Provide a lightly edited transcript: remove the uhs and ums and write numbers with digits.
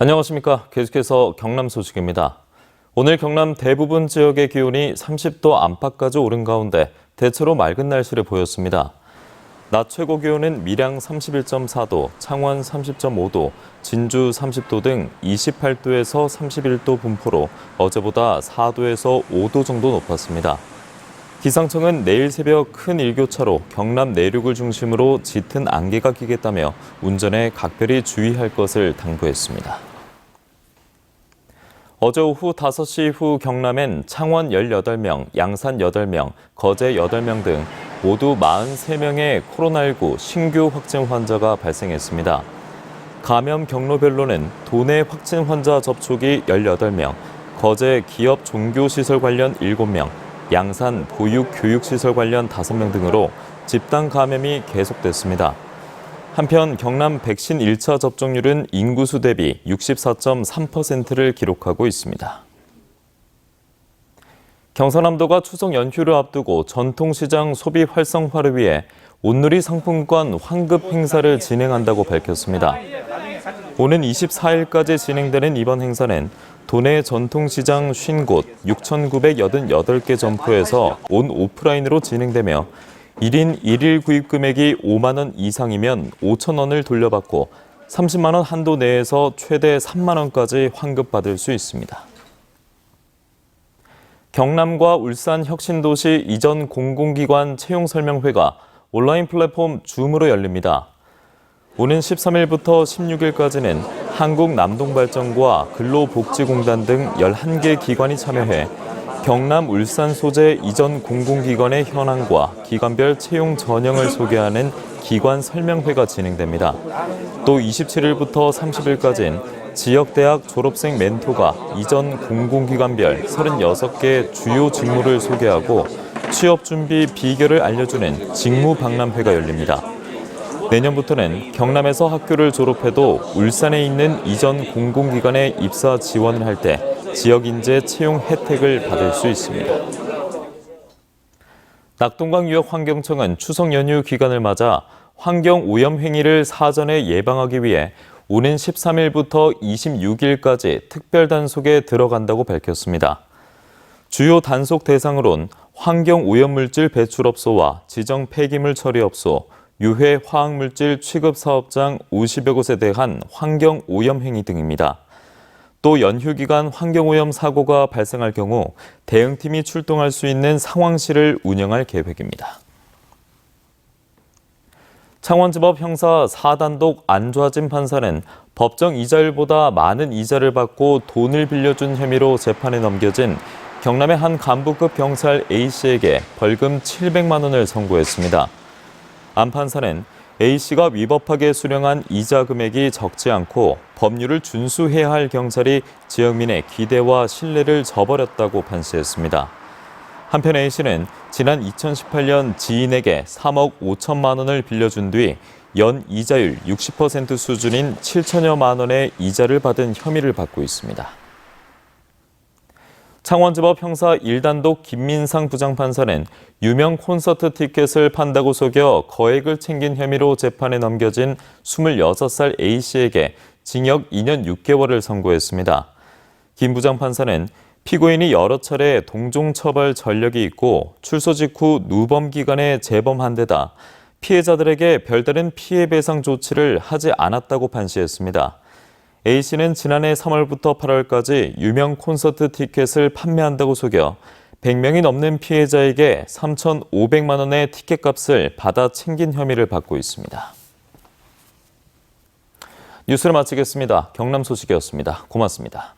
안녕하십니까. 계속해서 경남 소식입니다. 오늘 경남 대부분 지역의 기온이 30도 안팎까지 오른 가운데 대체로 맑은 날씨를 보였습니다. 낮 최고 기온은 밀양 31.4도, 창원 30.5도, 진주 30도 등 28도에서 31도 분포로 어제보다 4도에서 5도 정도 높았습니다. 기상청은 내일 새벽 큰 일교차로 경남 내륙을 중심으로 짙은 안개가 끼겠다며 운전에 각별히 주의할 것을 당부했습니다. 어제 오후 5시 후 경남엔 창원 18명, 양산 8명, 거제 8명 등 모두 43명의 코로나19 신규 확진 환자가 발생했습니다. 감염 경로별로는 도내 확진 환자 접촉이 18명, 거제 기업 종교시설 관련 7명, 양산 보육교육시설 관련 5명 등으로 집단 감염이 계속됐습니다. 한편 경남 백신 1차 접종률은 인구수 대비 64.3%를 기록하고 있습니다. 경상남도가 추석 연휴를 앞두고 전통시장 소비 활성화를 위해 온누리 상품권 환급 행사를 진행한다고 밝혔습니다. 오는 24일까지 진행되는 이번 행사는 도내 전통시장 50곳 6,988개 점포에서 온 오프라인으로 진행되며 1인 1일 구입 금액이 5만 원 이상이면 5천 원을 돌려받고 30만 원 한도 내에서 최대 3만 원까지 환급받을 수 있습니다. 경남과 울산 혁신도시 이전 공공기관 채용설명회가 온라인 플랫폼 줌으로 열립니다. 오는 13일부터 16일까지는 한국남동발전과 근로복지공단 등 11개 기관이 참여해 경남, 울산 소재 이전 공공기관의 현황과 기관별 채용 전형을 소개하는 기관 설명회가 진행됩니다. 또 27일부터 30일까지는 지역대학 졸업생 멘토가 이전 공공기관별 36개 주요 직무를 소개하고 취업 준비 비결을 알려주는 직무 박람회가 열립니다. 내년부터는 경남에서 학교를 졸업해도 울산에 있는 이전 공공기관에 입사 지원을 할 때 지역인재 채용 혜택을 받을 수 있습니다. 낙동강유역환경청은 추석 연휴 기간을 맞아 환경오염 행위를 사전에 예방하기 위해 오는 13일부터 26일까지 특별 단속에 들어간다고 밝혔습니다. 주요 단속 대상으론 환경오염물질 배출업소와 지정 폐기물 처리업소, 유해 화학물질 취급사업장 50여 곳에 대한 환경오염 행위 등입니다. 또 연휴 기간 환경오염 사고가 발생할 경우 대응팀이 출동할 수 있는 상황실을 운영할 계획입니다. 창원지법 형사 4단독 안좌진 판사는 법정 이자율보다 많은 이자를 받고 돈을 빌려준 혐의로 재판에 넘겨진 경남의 한 간부급 경찰 A씨에게 벌금 700만 원을 선고했습니다. 안 판사는 A씨가 위법하게 수령한 이자 금액이 적지 않고 법률을 준수해야 할 경찰이 지역민의 기대와 신뢰를 저버렸다고 판시했습니다. 한편 A씨는 지난 2018년 지인에게 3억 5천만 원을 빌려준 뒤 연 이자율 60% 수준인 7천여만 원의 이자를 받은 혐의를 받고 있습니다. 창원지법 형사 1단독 김민상 부장판사는 유명 콘서트 티켓을 판다고 속여 거액을 챙긴 혐의로 재판에 넘겨진 26살 A씨에게 징역 2년 6개월을 선고했습니다. 김 부장판사는 피고인이 여러 차례 동종처벌 전력이 있고 출소 직후 누범 기간에 재범한 데다 피해자들에게 별다른 피해 배상 조치를 하지 않았다고 판시했습니다. A씨는 지난해 3월부터 8월까지 유명 콘서트 티켓을 판매한다고 속여 100명이 넘는 피해자에게 3,500만 원의 티켓값을 받아 챙긴 혐의를 받고 있습니다. 뉴스를 마치겠습니다. 경남 소식이었습니다. 고맙습니다.